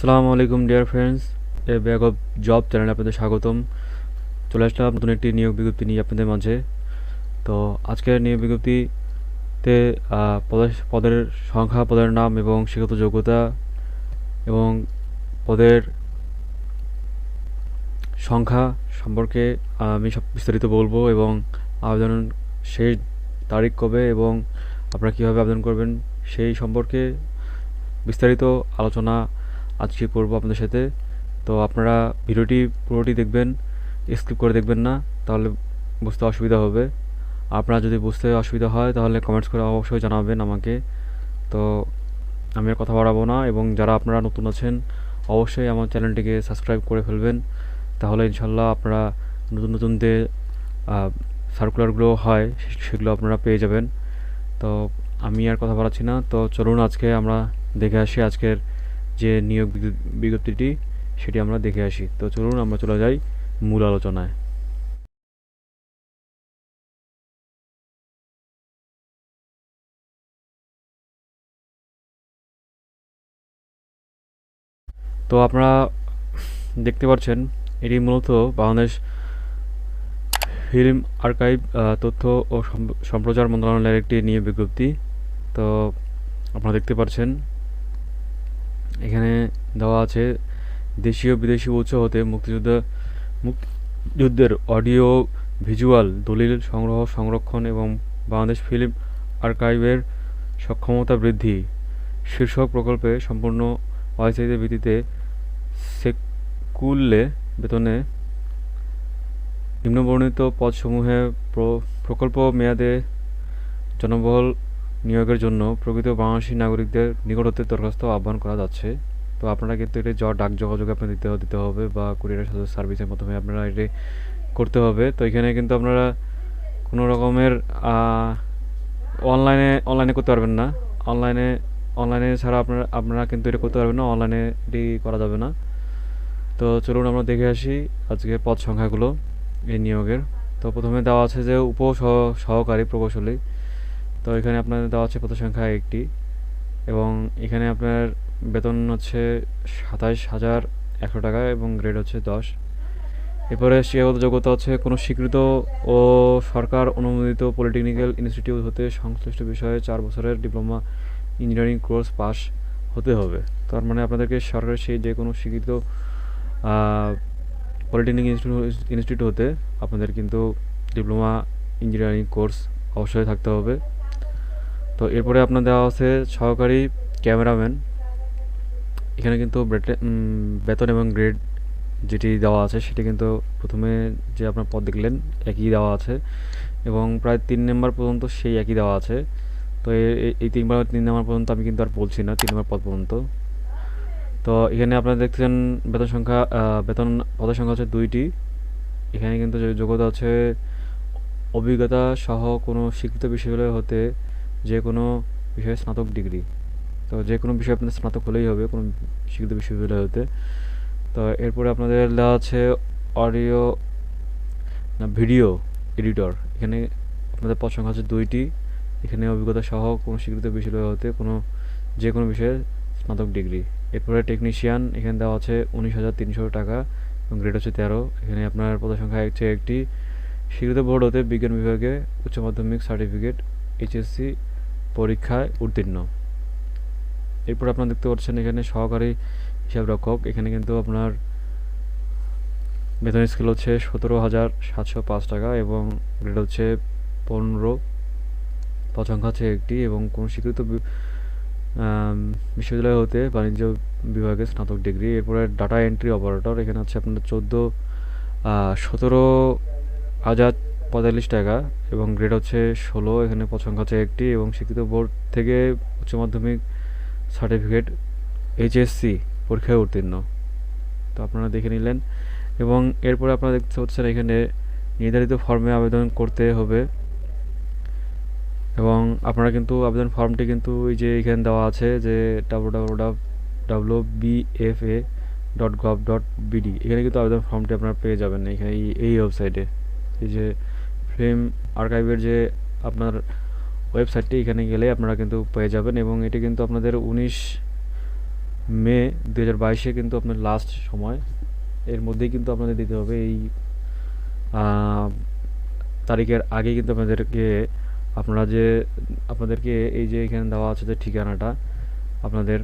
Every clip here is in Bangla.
আসসালামু আলাইকুম dear friends, A bag of job চ্যানেলে আপনাদের স্বাগতম। চলে আসলাম নতুন একটি নিয়োগ বিজ্ঞপ্তি নিয়ে আপনাদের মাঝে। তো আজকের নিয়োগ বিজ্ঞপ্তিতে পদের সংখ্যা, পদের নাম এবং শিক্ষাগত যোগ্যতা এবং পদের সংখ্যা সম্পর্কে আমি সব বিস্তারিত বলবো এবং আবেদন শেষ তারিখ কবে এবং আপনারা কীভাবে আবেদন করবেন সেই সম্পর্কে বিস্তারিত আলোচনা আজকে করব আপনাদের সাথে। তো আপনারা ভিডিওটি পুরোটি দেখবেন, স্কিপ করে দেখবেন না, তাহলে বুঝতে অসুবিধা হবে। আপনারা যদি বুঝতে অসুবিধা হয় তাহলে কমেন্টস করে অবশ্যই জানাবেন আমাকে। তো আমি আর কথা বাড়াবো না, এবং যারা আপনারা নতুন আছেন অবশ্যই আমার চ্যানেলটিকে সাবস্ক্রাইব করে ফেলবেন, তাহলে ইনশাল্লাহ আপনারা নতুন নতুন যে সার্কুলারগুলো হয় সেগুলো আপনারা পেয়ে যাবেন। তো আমি আর কথা বাড়াচ্ছি না, তো চলুন আজকে আমরা দেখে আসি আজকের যে নিয়োগ বিজ্ঞপ্তিটি সেটি আমরা দেখে আসি। তো চলুন আমরা চলে যাই মূল আলোচনায়। তো আপনারা দেখতে পাচ্ছেন এটি মূলত বাংলাদেশ ফিল্ম আর্কাইভ তথ্য ও সম্প্রচার মন্ত্রণালয়ের একটি নিয়োগ বিজ্ঞপ্তি। তো আপনারা দেখতে পাচ্ছেন এখানে দেওয়া আছে দেশীয় বিদেশি উৎস হতে মুক্তিযুদ্ধের অডিও ভিজুয়াল দলিল সংগ্রহ, সংরক্ষণ এবং বাংলাদেশ ফিল্ম আর্কাইভের সক্ষমতা বৃদ্ধি শীর্ষক প্রকল্পে সম্পূর্ণ অস্থায়ী ভিত্তিতে সেকুল্যে বেতনে নিম্নবর্ণিত পদসমূহে প্রকল্প মেয়াদে জনবল নিয়োগের জন্য প্রকৃত বাংলাদেশী নাগরিকদের নিকট হতে দরখাস্ত আহ্বান করা যাচ্ছে। তো আপনারা কিন্তু এটি ডাক যোগাযোগ আপনার দিতে হবে বা কুরিয়ার সার্ভিসের মাধ্যমে আপনারা এটি করতে হবে। তো এখানে কিন্তু আপনারা কোনো রকমের অনলাইনে করতে পারবেন না। অনলাইনে ছাড়া আপনারা কিন্তু এটা করতে পারবেন না, অনলাইনে এটি করা যাবে না। তো চলুন আমরা দেখে আসি আজকের পদ সংখ্যাগুলো এই নিয়োগের। তো প্রথমে দেওয়া আছে যে সহকারী প্রকৌশলী। তো এখানে আপনাদের দেওয়া আছে পদ সংখ্যা 1টি এবং এখানে আপনার বেতন হচ্ছে 27,100 টাকা এবং গ্রেড হচ্ছে 10। এরপরে শিক্ষাগত যোগ্যতা হচ্ছে কোনো স্বীকৃত ও সরকার অনুমোদিত পলিটেকনিক্যাল ইনস্টিটিউট হতে সংশ্লিষ্ট বিষয়ে 4 বছরের ডিপ্লোমা ইঞ্জিনিয়ারিং কোর্স পাস হতে হবে। তার মানে আপনাদেরকে সরকারের সেই যে কোনো স্বীকৃত পলিটেকনিক ইনস্টিটিউট হতে আপনাদের কিন্তু ডিপ্লোমা ইঞ্জিনিয়ারিং কোর্স অবশ্যই থাকতে হবে। তো এরপরে আপনার দেওয়া আছে সহকারী ক্যামেরাম্যান। এখানে কিন্তু বেতন এবং গ্রেড যেটি দেওয়া আছে সেটি কিন্তু প্রথমে যে আপনার পদ দেখলেন একই দেওয়া আছে এবং প্রায় 3 নম্বর পর্যন্ত সেই একই দেওয়া আছে। তো এই 3 নম্বর পর্যন্ত আমি কিন্তু আর বলছি না, 3 নম্বর পদ পর্যন্ত। তো এখানে আপনারা দেখছেন বেতন পদের সংখ্যা হচ্ছে 2টি। এখানে কিন্তু যোগ্যতা হচ্ছে অভিজ্ঞতা সহ কোনো স্বীকৃত বিশ্ববিদ্যালয় হতে যে কোনো বিষয়ে স্নাতক ডিগ্রি। তো যে কোনো বিষয়ে আপনাদের স্নাতক হলেই হবে কোনো স্বীকৃত বিশ্ববিদ্যালয় হতে। তো এরপরে আপনাদের দেওয়া আছে অডিও ভিডিও এডিটর। এখানে আপনাদের পদ সংখ্যা হচ্ছে 2টি। এখানে অভিজ্ঞতা সহ কোনো স্বীকৃত বিশ্ববিদ্যালয় হতে যে কোনো বিষয়ে স্নাতক ডিগ্রি। এরপরে টেকনিশিয়ান, এখানে দেওয়া আছে 19,300 টাকা এবং গ্রেড হচ্ছে 13। এখানে আপনার পদ সংখ্যা হচ্ছে 1টি। স্বীকৃত বোর্ড হতে বিজ্ঞান বিভাগে উচ্চ মাধ্যমিক সার্টিফিকেট এইচএসসি পরীক্ষায় উত্তীর্ণ। এরপর আপনারা দেখতে পাচ্ছেন এখানে সহকারী হিসাবরক্ষক। এখানে কিন্তু আপনার বেতন স্কেল হচ্ছে 17,705 টাকা এবং গ্রেড হচ্ছে 15। পদ সংখ্যা হচ্ছে 1টি এবং কোন স্বীকৃত বিশ্ববিদ্যালয় হতে বাণিজ্য বিভাগে স্নাতক ডিগ্রি। এরপরে ডাটা এন্ট্রি অপারেটর। এখানে হচ্ছে আপনার 17,045 টাকা এবং গ্রেড হচ্ছে 16। এখানে পদ সংখ্যা হচ্ছে 1টি এবং স্বীকৃত বোর্ড থেকে উচ্চ মাধ্যমিক সার্টিফিকেট এইচএসসি পরীক্ষায় উত্তীর্ণ। তো আপনারা দেখে নিলেন এবং এরপরে আপনারা দেখতে পাচ্ছেন এখানে নির্ধারিত ফর্মে আবেদন করতে হবে এবং আপনারা কিন্তু আবেদন ফর্মটি কিন্তু এই যে এখানে দেওয়া আছে যে www.bfa.gov.bd, এখানে কিন্তু আবেদন ফর্মটি আপনারা পেয়ে যাবেন এখানে এই ওয়েবসাইটে। এই যে ফিল্ম আর্কাইভের যে আপনার ওয়েবসাইটটি, এখানে গেলে আপনারা কিন্তু পেয়ে যাবেন এবং এটি কিন্তু আপনাদের মে 2022-এ কিন্তু আপনার লাস্ট সময়, এর মধ্যেই কিন্তু আপনাদের দিতে হবে। এই আহ, তারিখের আগে কিন্তু আপনাদেরকে এই যে এখানে দেওয়া আছে যে ঠিকানাটা, আপনাদের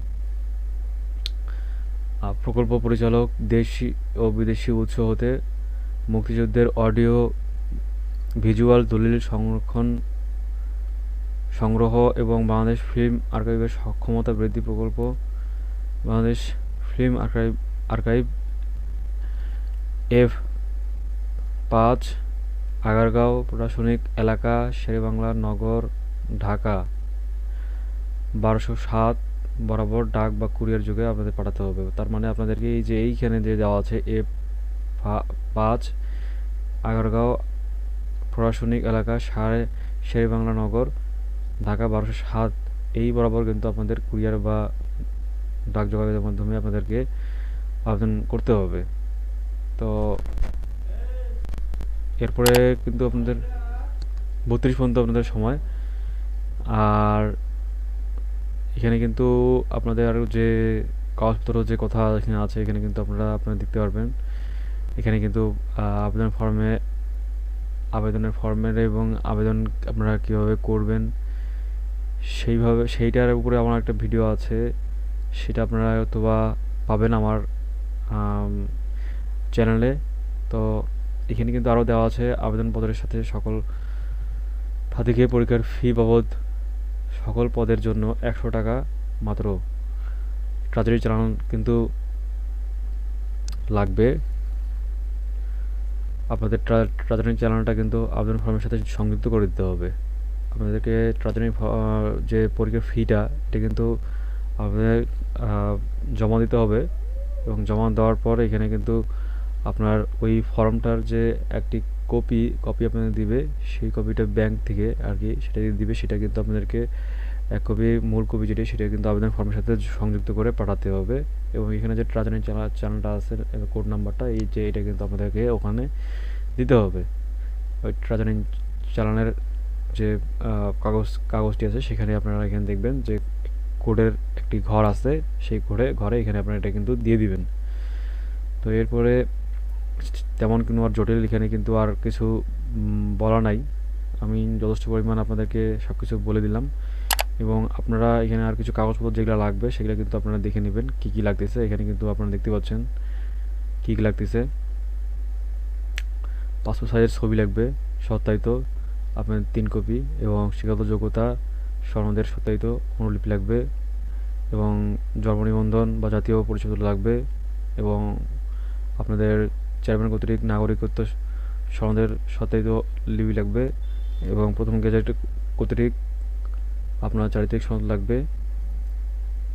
প্রকল্প পরিচালক, দেশি ও বিদেশি উৎস হতে মুক্তিযুদ্ধের অডিও ভিজুয়াল দলিল সংগ্রহ এবং বাংলাদেশ ফিল্ম আর্কাইভের সক্ষমতা বৃদ্ধি প্রকল্প, Bangladesh film archive F5, Agargaon প্রশাসনিক এলাকা, শেরেবাংলা নগর, ঢাকা 1207 বরাবর ডাক বা কুরিয়ার যোগে আপনাদের পাঠাতে হবে। তার মানে আপনাদেরকে এই যে এইখানে যে দেওয়া আছে F5, আগারগাঁও প্রশাসনিক এলাকা, শেরেবাংলা নগর, ঢাকা 1207, এই বরাবর কিন্তু আপনাদের কুরিয়ার বা ডাক যোগাযোগের মাধ্যমে আপনাদেরকে আবেদন করতে হবে। তো এরপরে কিন্তু আপনাদের 32 পর্যন্ত আপনাদের সময়। আর এখানে কিন্তু আপনাদের আরও যে কাগজপত্র যে কথা এখানে আছে, এখানে কিন্তু আপনারা দেখতে পারবেন। এখানে কিন্তু আবেদনের ফর্মের এবং আবেদন আপনারা কীভাবে করবেন সেইটার উপরে আমার একটা ভিডিও আছে, সেটা আপনারা হয়তোবা পাবেন আমার চ্যানেলে। তো এখানে কিন্তু আরও দেওয়া আছে আবেদনপত্রের সাথে সকল প্রার্থীকে পরীক্ষার ফি বাবদ সকল পদের জন্য 100 টাকা মাত্র ট্রাজারি চালান কিন্তু লাগবে। আপনাদের ট্রাজারি চালানটা কিন্তু আবেদন ফর্মের সাথে সংযুক্ত করে দিতে হবে। আপনাদেরকে ট্রাজারি যে পরীক্ষার ফিটা, এটা কিন্তু আপনাদের জমা দিতে হবে, এবং জমা দেওয়ার পর এখানে কিন্তু আপনার ওই ফর্মটার যে একটি কপি আপনাদের দিবে, সেই কপিটা ব্যাংক থেকে আর কি সেটা দিবে, সেটা কিন্তু আপনাদেরকে এক কপি, মূল কপি যেটা, সেটা কিন্তু আবেদন ফর্মের সাথে সংযুক্ত করে পাঠাতে হবে। এবং এখানে যে ট্রাজারি চ্যানেলটা আছে, কোড নাম্বারটা এটা কিন্তু আপনাদেরকে ওখানে দিতে হবে। ওই ট্রাজারি চালানের যে কাগজটি আছে, সেখানে আপনারা এখানে দেখবেন যে কোডের একটি ঘর আছে, সেই ঘরে এখানে আপনারা এটা কিন্তু দিয়ে দিবেন। তো এরপরে তেমন কোনো আর জটিল এখানে কিন্তু আর কিছু বলা নাই। আমি যথেষ্ট পরিমাণ আপনাদেরকে সব কিছু বলে দিলাম, এবং আপনারা এখানে আর কিছু কাগজপত্র যেগুলো লাগবে সেগুলো কিন্তু আপনারা দেখে নেবেন কী কী লাগতেছে। এখানে কিন্তু আপনারা দেখতে পাচ্ছেন কী কী লাগতেছে। পাসপোর্ট সাইজের ছবি লাগবে সত্যায়িত আপনার 3 কপি, এবং শিক্ষাগত যোগ্যতা সনদের সত্যায়িত অনুলিপি লাগবে, এবং জন্ম নিবন্ধন বা জাতীয় পরিচয়পত্র লাগবে, এবং আপনাদের চেয়ারম্যান কর্তৃক নাগরিকত্ব সনদের সত্যায়িত লিপি লাগবে, এবং প্রথম গেজেট কর্তৃক আপনার চারিত্রিক সনদ লাগবে,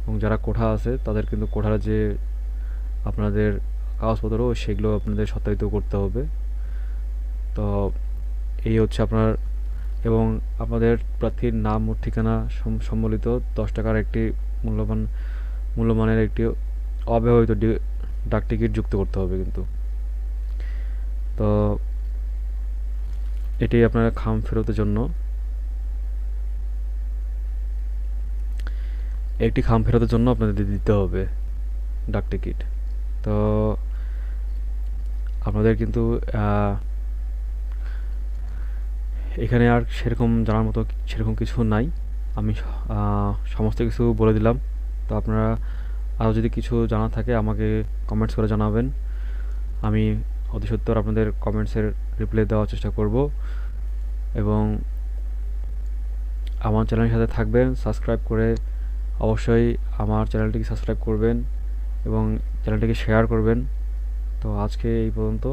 এবং যারা কোঠা আছে তাদের কিন্তু কোঠার যে আপনাদের কাগজপত্র সেগুলো আপনাদের সত্যায়িত করতে হবে। তো এই হচ্ছে আপনার, এবং আপনাদের প্রার্থীর নাম ও ঠিকানা সম্বলিত 10 টাকার একটি মূল্যমানের একটি অব্যবহৃত ডাক টিকিট যুক্ত করতে হবে কিন্তু। তো এটি আপনার খাম ফেরতের জন্য আপনাদের দিতে হবে ডাক টিকিট। তো আপনাদের কিন্তু এখানে আর সেরকম জানার মতো সেরকম কিছু নাই, আমি সমস্ত কিছু বলে দিলাম। তো আপনারা আরও যদি কিছু জানা থাকে আমাকে কমেন্টস করে জানাবেন, আমি অতি সত্বর আপনাদের কমেন্টসের রিপ্লাই দেওয়ার চেষ্টা করব। এবং আমার চ্যানেলের সাথে থাকবেন, সাবস্ক্রাইব করে অবশ্যই আমার চ্যানেলটিকে সাবস্ক্রাইব করবেন এবং চ্যানেলটিকে শেয়ার করবেন। তো আজকে এই পর্যন্ত,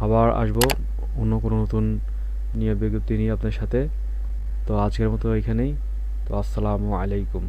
আবার আসবো অন্য কোনো নতুন বিজ্ঞপ্তি নিয়ে আপনার সাথে। তো আজকের মতো এখানেই। তো আসসালামু আলাইকুম।